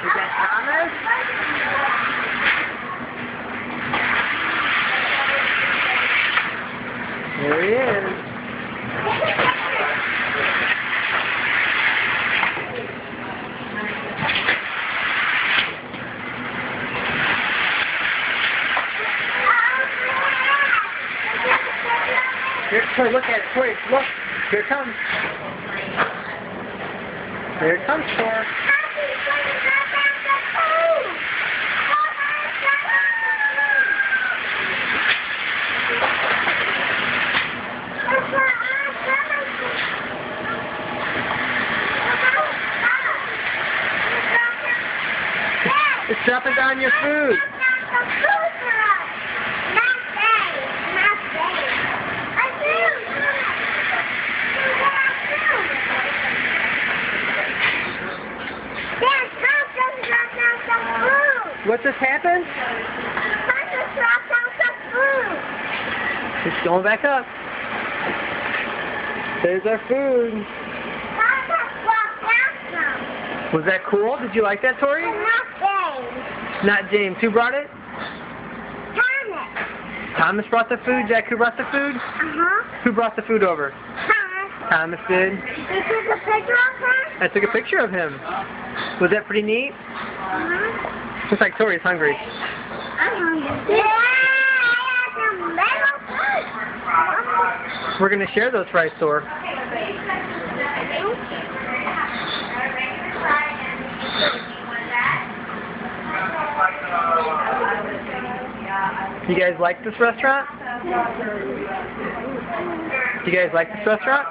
Is that Thomas? There he is. Here, Tori, look at it. Tori, look. Here it comes. Here it comes, Tori. It's dropping down your food. What just happened? It's going back up. There's our food. Was that cool? Did you like that, Tori? Not James. Who brought it? Thomas brought the food? Jack, who brought the food? Who brought the food over? Thomas did. You took a picture of him? I took a picture of him. Was that pretty neat? Looks like Tori's hungry. I'm hungry. Yeah, I had some We're going to share those fries, Tor. You guys like this restaurant? You guys like this restaurant?